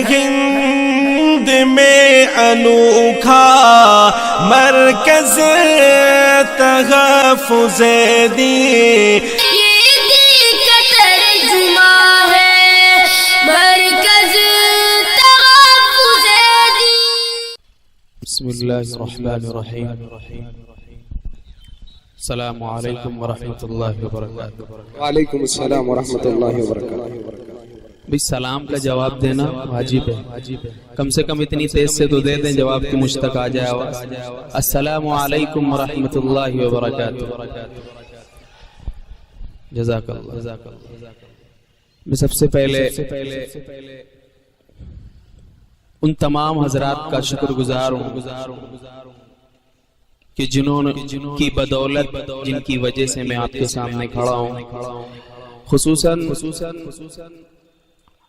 ہند میں انوکھا مرکز تحفظ دین، یہ دل کا ترجمہ ہے مرکز تحفظ دین۔ بسم اللہ الرحمن الرحیم۔ السلام علیکم ورحمۃ اللہ وبرکاتہ۔ وعلیکم السلام ورحمۃ اللہ وبرکاتہ۔ بھی سلام کا جواب دینا واجب ہے، کم سے کم اتنی تیز سے تو دے دیں جواب کی مجھ تک آ جائے آواز۔ السلام علیکم ورحمۃ اللہ وبرکاتہ۔ جزاک اللہ۔ میں سب سے پہلے ان تمام حضرات کا شکر گزار ہوں کہ جنہوں کی بدولت، جن کی وجہ سے میں آپ کے سامنے کھڑا ہوں، خصوصاً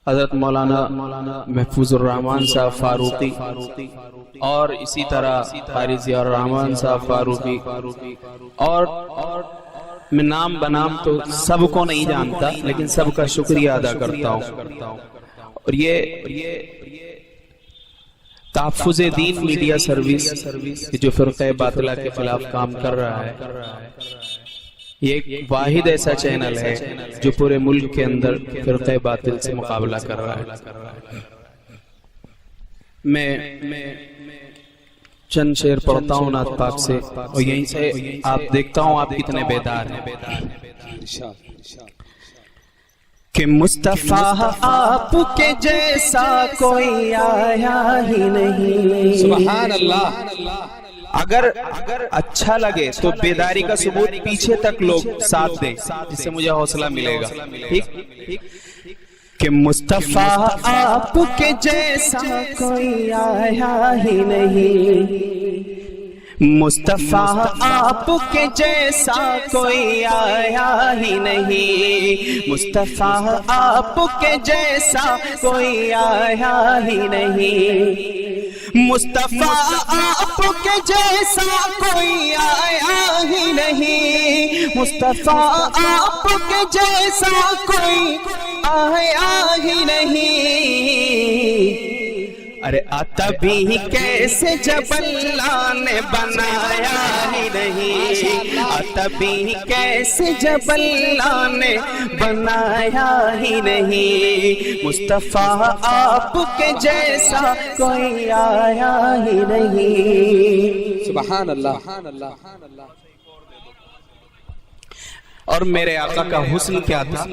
حضرت مولانا محفوظ الرحمان صاحب فاروقی اور اسی طرح قاری ضیاء الرحمان صاحب فاروقی، اور میں نام بنام تو سب کو نہیں جانتا لیکن سب کا شکریہ ادا کرتا ہوں۔ اور یہ تحفظ دین میڈیا سروس جو فرقہ باطلہ کے خلاف کام کر رہا ہے، یہ ایک واحد ایسا چینل ہے جو پورے ملک کے اندر فرقہ باطل سے مقابلہ کر رہا ہے۔ میں چند شعر پڑھتا ہوں نعت پاک سے، اور یہیں سے آپ دیکھتا ہوں آپ کتنے بیدار ہیں۔ کہ مصطفیٰ آپ کے جیسا کوئی آیا ہی نہیں، سبحان اللہ۔ اگر اچھا لگے تو بیداری کا ثبوت پیچھے تک لوگ ساتھ دیں، جس سے مجھے حوصلہ ملے گا، ٹھیک؟ کہ مصطفیٰ آپ کے جیسا کوئی آیا ہی نہیں، مصطفیٰ آپ کے جیسا کوئی آیا ہی نہیں، مصطفیٰ آپ کے جیسا کوئی آیا ہی نہیں، مصطفیٰ آپ کے جیسا کوئی آیا ہی نہیں، مصطفیٰ آپ کے جیسا کوئی آیا ہی نہیں۔ ارے آتا بھی کیسے جب اللہ نے بنایا ہی نہیں، آتا بھی کیسے جب اللہ نے بنایا ہی نہیں، مصطفیٰ آپ کے جیسا کوئی آیا ہی نہیں۔ سبحان اللہ۔ اور میرے آقا کا حسن کیا تھا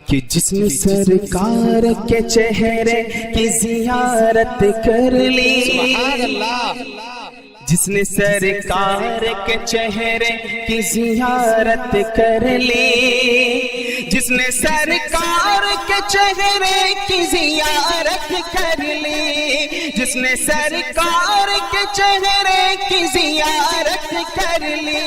کہ جس نے سرکار کے چہرے کی زیارت کر لی، سبحان اللہ۔ جس نے سرکار کے چہرے کی زیارت کر لی، جس نے سرکار کے چہرے کی زیارت کر لی، جس نے سرکار کے چہرے کی زیارت کر لی،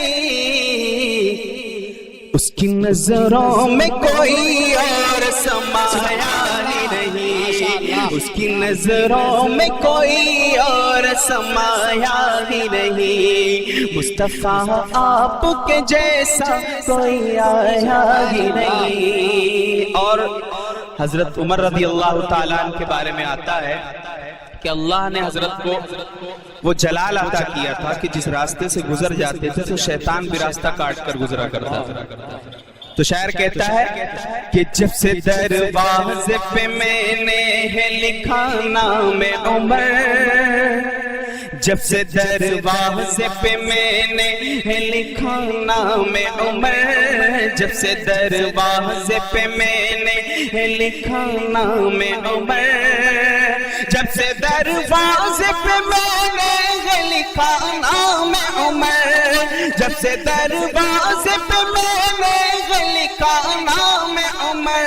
اس کی نظروں میں کوئی اور سمایا ہی نہیں، اس کی نظروں میں کوئی اور سمایا ہی نہیں، مصطفیٰ آپ کے جیسا کوئی آیا ہی نہیں۔ اور حضرت عمر رضی اللہ تعالیٰ عنہ کے بارے میں آتا ہے کہ اللہ نے حضرت کو وہ جلال عطا کیا تھا کہ جس راستے سے گزر جاتے تھے تو شیطان بھی راستہ کاٹ کر گزرا کرتا تھا۔ تو شاعر کہتا ہے کہ جب سے دروازے پہ میں نے ہے لکھا نام عمر، جب سے دروازے پہ میں نے ہے لکھا نام عمر، جب سے دروازے پہ میں نے ہے لکھا نام عمر، جب سے دروازے پہ میں نے ہے لکھا نام عمر، جب سے دروازے پہ میں نے ہے لکھا نام عمر،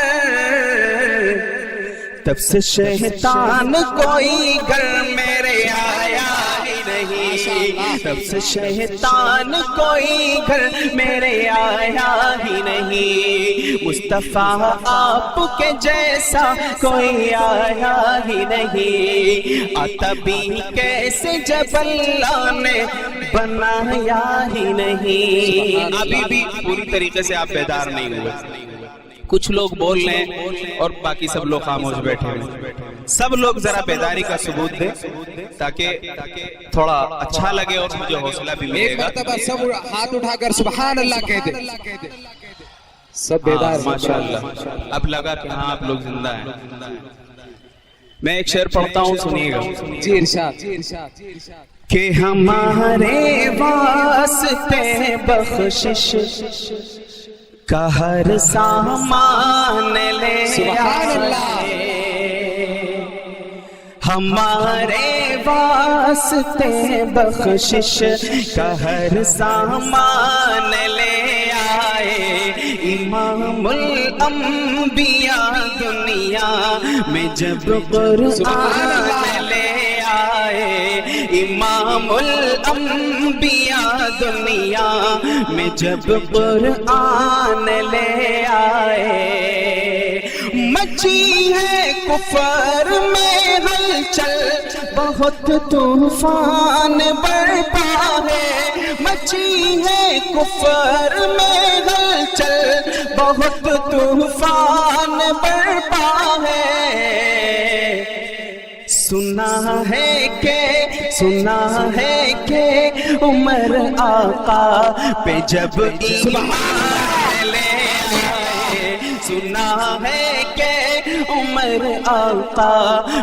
تب سے شیطان کوئی گھر میرے آیا ہی نہیں، تب سے شیطان کوئی گھر میرے آیا ہی نہیں، مصطفیٰ آپ کے جیسا کوئی آیا ہی نہیں، آتا بھی کیسے جب اللہ نے بنایا ہی نہیں۔ ابھی بھی پوری طریقے سے آپ بیدار نہیں ہوئے، کچھ لوگ بول لیں اور باقی سب لوگ خاموش بیٹھے ہیں. سب لوگ ذرا بیداری کا ثبوت دیں تاکہ تھوڑا اچھا لگے اور مجھے حوصلہ بھی ملے ایک گا. مرتبہ سب ہاتھ اٹھا کر سبحان اللہ کہہ دیں. سب بیدار ہیں. ماشاءاللہ اب لگا کہ ہاں آپ لوگ زندہ ہیں. میں ایک شعر پڑھتا ہوں, سنیے گا. جی ارشاد. کہ ہمارے واسطے بخشش کا ہر سامان لے سبحان اللہ. ہمارے واسطے بخشش کا ہر سامان لے آئے. امام الانبیاء دنیا میں جب قرآن لے آئے. امام الانبیاء دنیا میں جب قرآن لے آئے. مچی ہے کفر میں ہلچل بہت طوفان برپا ہے. مچی ہے کفر میں ہلچل بہت طوفان برپا ہے. سنا ہے کہ عمر آقا پہ جب ایمان لے آئے. سنا ہے کہ عمر آقا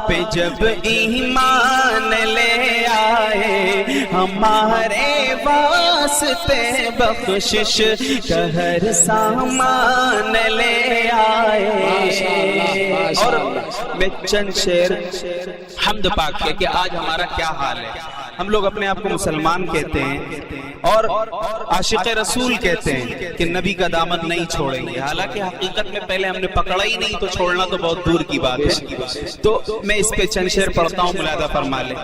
پہ جب ایمان لے آئے. ہمارے واسطے بخشش کا ہر سامان لے آئے. اور میں چند شعر حمد پاک کے کہ آج ہمارا کیا حال ہے. ہم لوگ اپنے آپ کو مسلمان کہتے ہیں اور عاشق رسول کہتے ہیں کہ نبی کا دامن نہیں چھوڑیں گے. حالانکہ حقیقت میں پہلے ہم نے پکڑا ہی نہیں تو چھوڑنا تو بہت دور کی بات ہے. تو میں اس پہ چند شعر پڑھتا ہوں, ملاحظہ فرما لیں.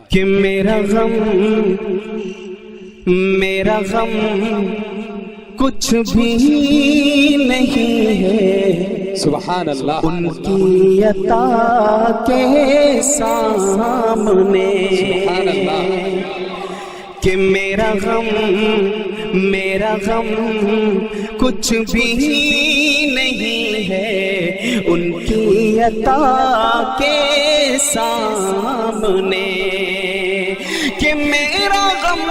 کہ میرا غم کچھ بھی نہیں ہے سبحان اللہ. ان کی عطا کے سامنے. سبحان اللہ. کہ میرا غم کچھ بھی نہیں ہے ان کی عطا کے سامنے. کہ میرا غم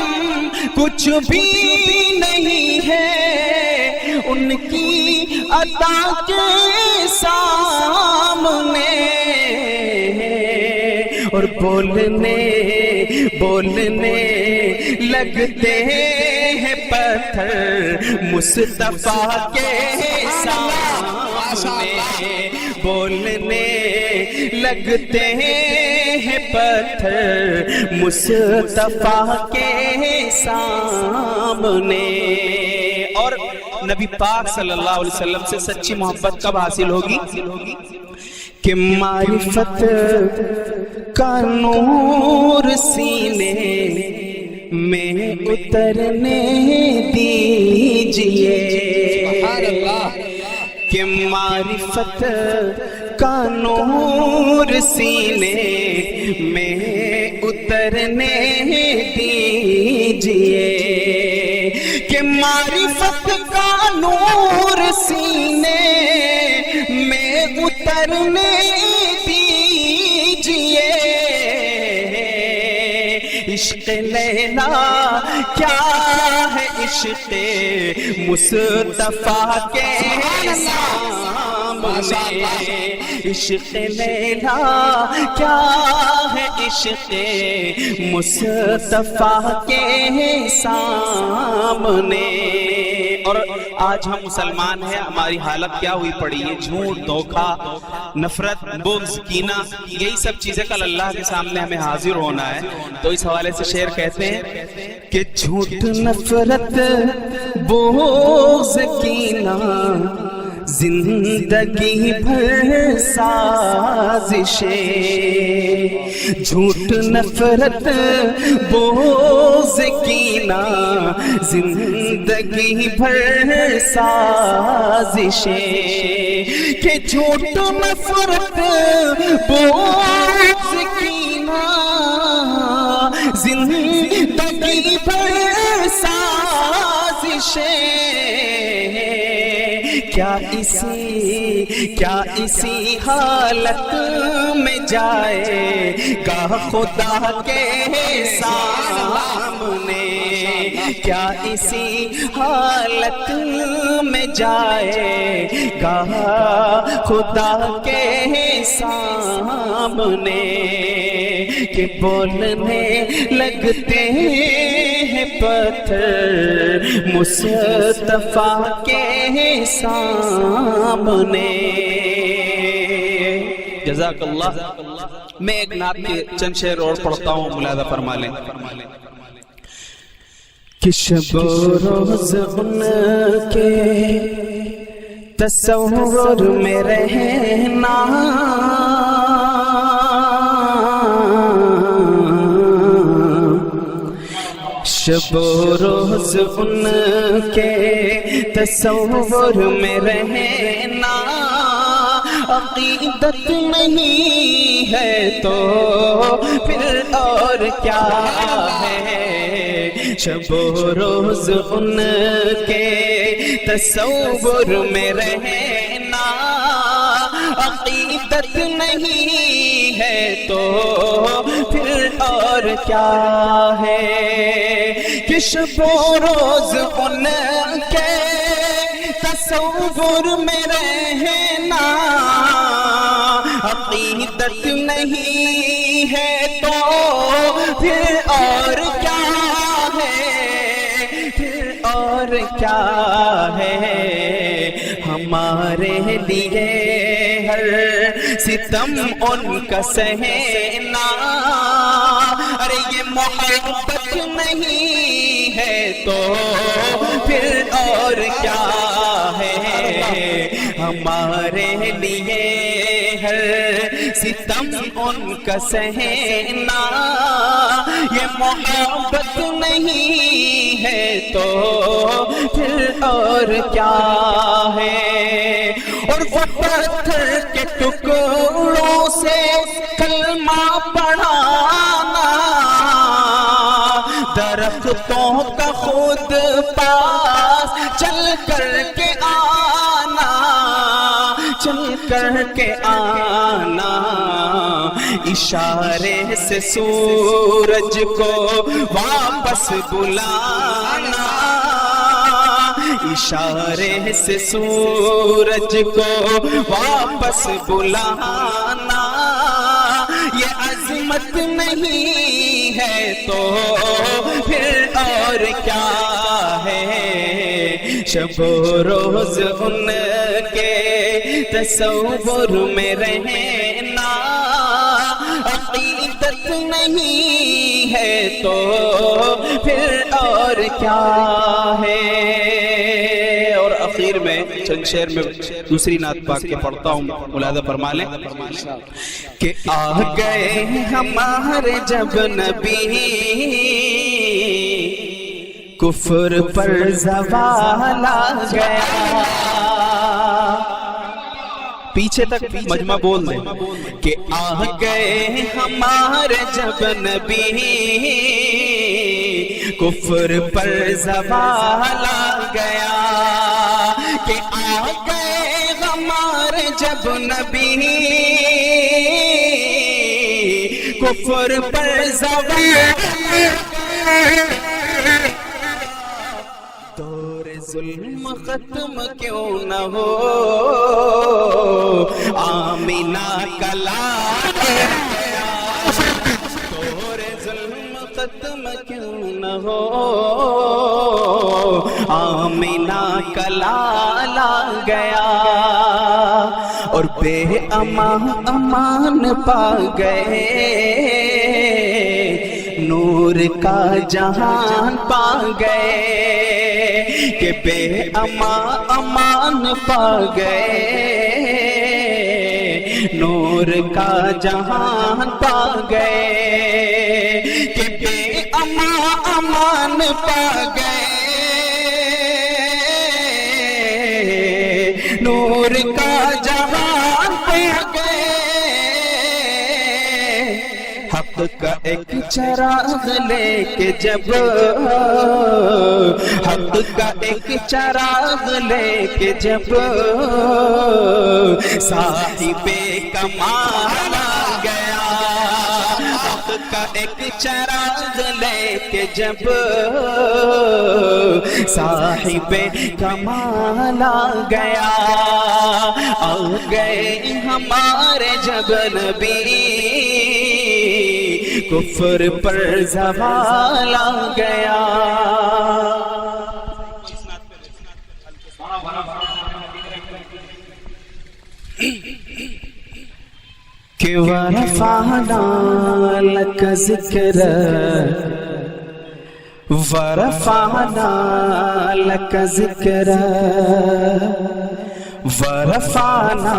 کچھ بھی نہیں ہے ان کی عطا کے سامنے. اور بولنے لگتے ہیں پتھر مصطفیٰ کے سامنے. بولنے لگتے ہیں پتھر مصطفیٰ کے سامنے. اور نبی پاک صلی اللہ علیہ وسلم سے سچی محبت کب حاصل ہوگی؟ کہ معرفت کا نور سینے میں اترنے دیجئے. کہ معرفت کا نور سینے میں اترنے دیجئے. کہ معرفت کا نور سینے میں اترنے دیجئے. عشق لیلا کیا ہے عشق مصطفیٰ کے سامنے. عشق لیلا کیا ہے عشق مصطفیٰ کے سامنے. اور آج ہم مسلمان ہیں, ہماری حالت کیا ہوئی پڑی ہے؟ جھوٹ, دھوکہ, نفرت, بغض, کینہ, یہی سب چیزیں کل اللہ کے سامنے ہمیں حاضر ہونا ہے. تو اس حوالے سے شعر کہتے ہیں کہ جھوٹ, نفرت, بغض, کینہ زندگی بھر سازشیں. جھوٹ, نفرت, بغض, کینہ زندگی بھر سازشیں. کہ جھوٹ, نفرت, بغض, کینہ زندگی بھر سازشیں. کیا اسی حالت میں جائے گا خدا کے سامنے، کیا اسی حالت میں جائے گا خدا کے سامنے، کہ بولنے لگتے ہیں پتھر مصطفیٰ کے سامنے۔ جزاک اللہ۔ میں ایک نعت کے چند شعر اور پڑھتا ہوں، ملاحظہ فرما لیں۔ کہ شب و روز ان کے تصور میں رہنا، شب و روز ان کے تصور میں رہنا، عقیدت نہیں ہے تو پھر اور کیا ہے، شب و روز ان کے تصور میں رہنا، عقیدت نہیں ہے تو پھر اور کیا ہے، کہ شب و روز ان کے تصور میں رہنا، عقیدت نہیں ہے تو پھر اور کیا ہے، پھر اور کیا ہے، ہمارے لیے ہر ستم ان کا سہنا، ارے یہ محبت نہیں ہے تو پھر اور کیا ہے، ہمارے لیے ہر ستم ان کا سہنا، یہ محبت نہیں ہے تو پھر اور کیا ہے، اور وہ پتھر کے ٹکڑوں سے کلمہ پڑھانا، درختوں کا خود پاس چل کر کے آنا، چل کر کے آنا، اشارے سے سورج کو واپس بلانا، اشارے سے سورج کو واپس بلانا، یہ عظمت نہیں ہے تو پھر اور کیا ہے، شب و روز ان کے تصور میں رہنا، عقیدت نہیں ہے تو پھر اور کیا ہے۔ اور اخیر میں چند شعر میں دوسری نعت پاک کے پڑھتا ہوں، ملاحظہ فرما لیں۔ کہ آ گئے ہمارے جب نبی، کفر پر زوال آ گیا، پیچھے تک مجمع بول دیں کہ آ گئے ہمارے جب نبی، کفر پر زوال آ گیا، کہ آ گئے ہمارے جب نبی، کفر پر زوال، دور ظلم ختم کیوں نہ ہو، آمینہ کا لال گیا، دور ظلم ختم کیوں نہ ہو، آمینہ کا لال آ گیا، اور بے امان امان پا گئے، نور کا جہان پا گئے، کہ بے امان پا گئے، نور کا جہان پا گئے، کہ بے امان پا گئے، نور کا جہان پا گئے، حق حق کا ایک چراغ لے کے جب حق کا ایک چراغ لے کے جب صاحب کمال آ گیا، حق کا ایک چراغ لے کے جب صاحب کمال آ گیا، آ گئے ہمارے جب نبی کفر پر زوال آ گیا۔ کہ ورفعنا لك ذکرک ورفعنا لك ذکرک ورفعنا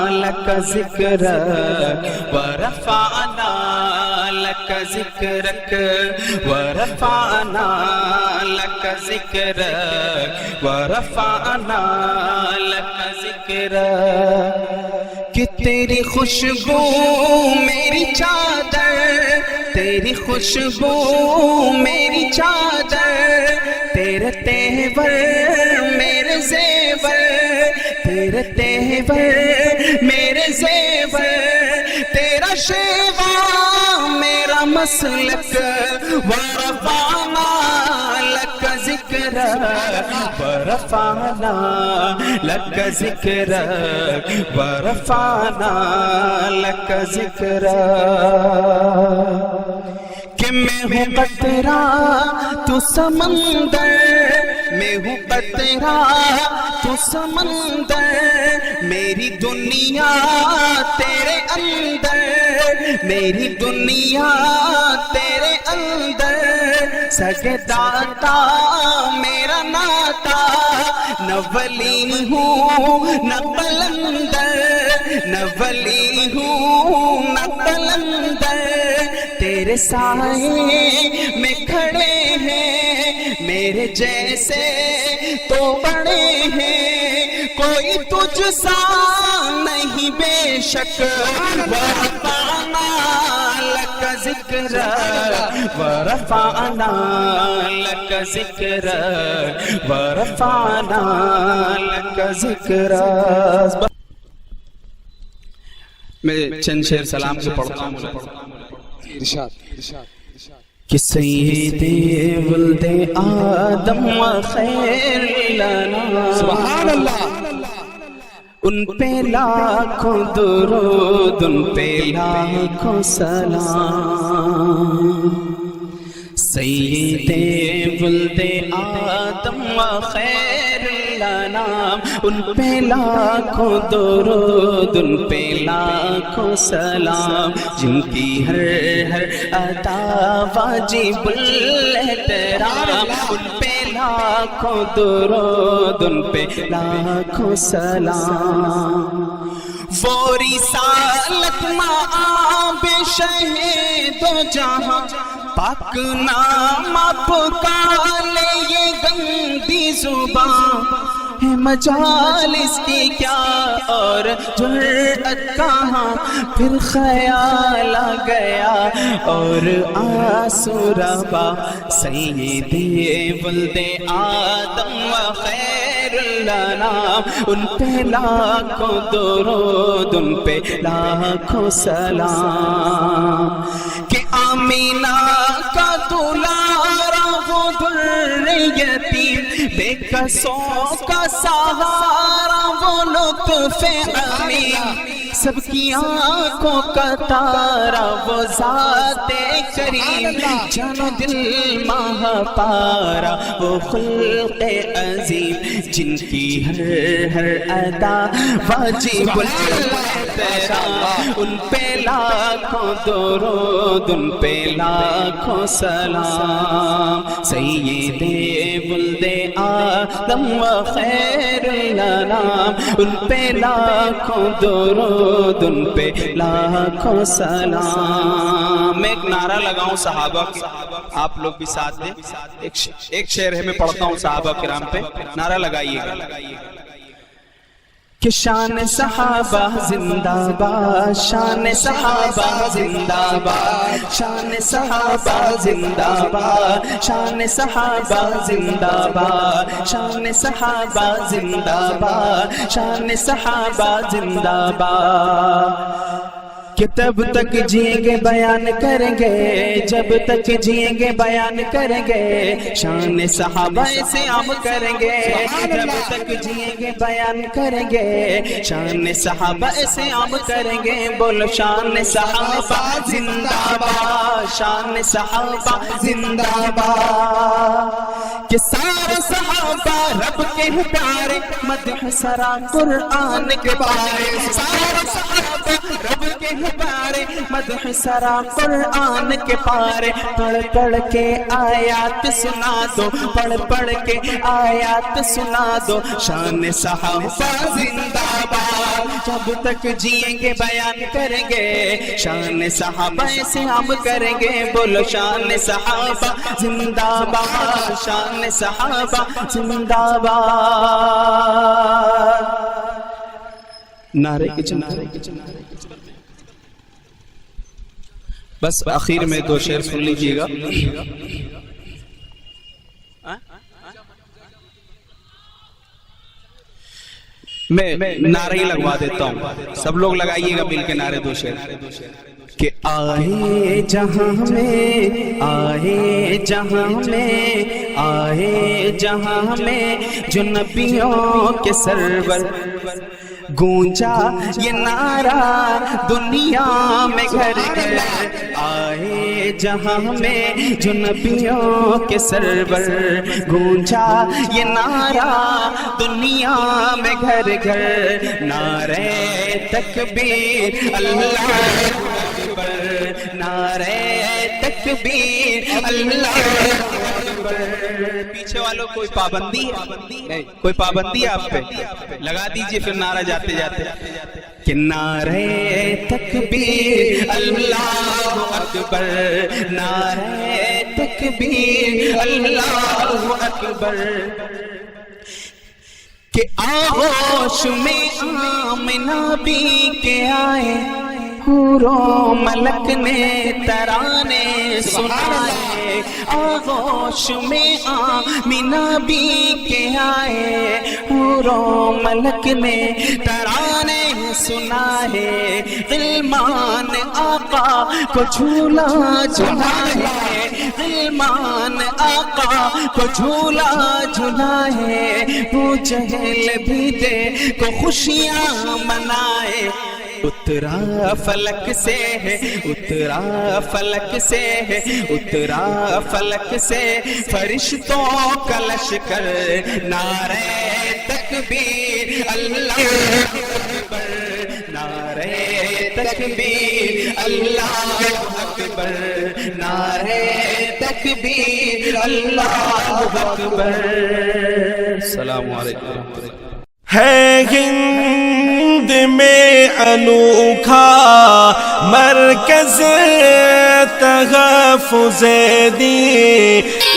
لك ذکرک ورفعنا لك ذکرک ورفعنا لك ذکرک ورفعنا لك ذکرک کہ تیری خوشبو میری چادر، تیری خوشبو میری چادر، تیرے تیور میرے زیور، تیرے تیور میرے زیور، تیرا شیوا میرا مسلک، ورفعنا لک ذکرک ورفعنا لک ذکرک ورفعنا لک ذکرک۔ کہ میں ہوں قطرہ تو سمندر، میں ہوں قطرہ تو سمندر، میری دنیا تیرے اندر، میری دنیا تیرے اندر، سگے داتا میرا ناتا، نہ ولی ہوں نہ قلندر، نہ ولی ہوں نہ قلندر، تیرے سائے میں کھڑے ہیں میرے جیسے تو بڑے ہیں، کوئی تجھ سا نہیں بے شک، ورفعنا لک ذکرک ورفعنا لک ذکرک ورفعنا لک ذکرک۔ میں چند شعر سلام سے پڑھتا ہوں۔ کہ سید ولد آدم خیر لنا، سبحان اللہ، ان پہ لاکھوں درود، ان پہ لاکھوں سلام، سید ولد آدم خیر لنا، ان پہ لاکھوں درود، ان پہ لاکھوں سلام، جن کی ہر ہر ادا واجب الاحترام، ان پہ لاکھوں درود، ان پہ لاکھوں سلام۔ وہ رسالت مآب شہید و جہاں، پاک نامہ پکارے یہ گندی زبان، ہے مجالس کی کیا اور جرأت کہاں، پھر خیال آ گیا اور آنسو روا، سید ولد آدم و خیر لنا، ان پہ لاکھوں درود، ان پہ لاکھوں سلام۔ کہ آمینہ کا دلارا وہ در یتیم، بے کسوں کا سہارا وہ لطف امین، سب کی آنکھوں کا تارا وہ ذات کریم، جان و دل ماہ پارا وہ خلق عظیم، جن کی ہر ہر ادا واجب الاحترام، ان پہ لاکھوں درود، ان پہ لاکھوں سلام، سید ولد آدم و خیر الانام، ان پہ لاکھوں درود، ان پہ لاکھوں سلام۔ میں ایک نعرہ لگاؤں صحابہ کے، آپ لوگ بھی ساتھ دیں، ایک شعر ہے میں پڑھتا ہوں صحابہ کرام پہ، نعرہ لگائیے گا۔ کہ شان صحابہ زندہ باد، شان صحابہ زندہ باد، شان صحابہ زندہ باد، شان صحابہ زندہ باد، شان صحابہ زندہ باد، شان صحابہ زندہ باد۔ کہ تب تک جئیں گے بیان کریں گے، جب تک جئیں گے بیان کریں گے، شان صحابہ سے عام کریں گے، جب تک جئیں گے بیان کریں گے، شان صحابہ سے عام کریں گے۔ بولو شان صحابہ زندہ باد، شان صحابہ زندہ باد۔ کہ سارا صحابہ رب کے پیارے، مدح سرا قرآن کے پارے، سارا صحابہ رب کے پارے، مدح سرا قرآن کے پارے۔ پڑھ پڑھ کے آیات سنا دو، پڑھ پڑھ کے آیات سنا دو، شان صحابہ زندہ باد۔ جب تک جئیں گے بیان کریں گے، شان صحابہ سے عام کریں گے۔ بولو شان صحابہ زندہ باد، شان صحابہ زندہ باد۔ نعرے کے چنارے کے چنارے۔ بس آخر میں دو شعر سن لیجیے گا۔ میں نعرہ ہی لگوا دیتا ہوں، سب لوگ لگائیے گا مل کے نعرے دو شعر۔ کہ آئے جہاں میں، آئے جہاں میں، آئے جہاں میں جو نبیوں کے سرور، گونجا یہ نعرہ دنیا میں گھر گھر۔ آئے جہاں میں جو نبیوں کے سرور، گونجا یہ نعرہ دنیا میں گھر گھر۔ نعرہ تکبیر اللہ اکبر، نعرہ تکبیر اللہ اکبر۔ پیچھے والوں کوئی پابندی ہے؟ کوئی پابندی ہے آپ پہ؟ لگا دیجئے پھر نعرہ جاتے جاتے کہ نعرہ تکبیر اللہ اکبر، نعرہ تکبیر اللہ اکبر۔ کہ آغوش میں آمنہ بھی کے آئے، حور و ملک نے ترانے سنائے۔ آغوش میں آمنہ بھی کے آئے، حور و ملک نے ترانے سنائے۔ غلمان آقا کو جھولا جھولائے، غلمان آقا کو جھولا جھولائے۔ وہ جہل بھی دے کو خوشیاں منائے۔ اترا فلک سے ہے، اترا فلک سے ہے، اترا فلک سے فرشتوں کا لشکر۔ نعرہ تکبیر اللہ اکبر، نعرہ تکبیر اللہ اکبر، نعرہ تکبیر اللہ اکبر۔ السلام علیکم۔ ہے ہند میں انوکھا مرکز تحفظ دین۔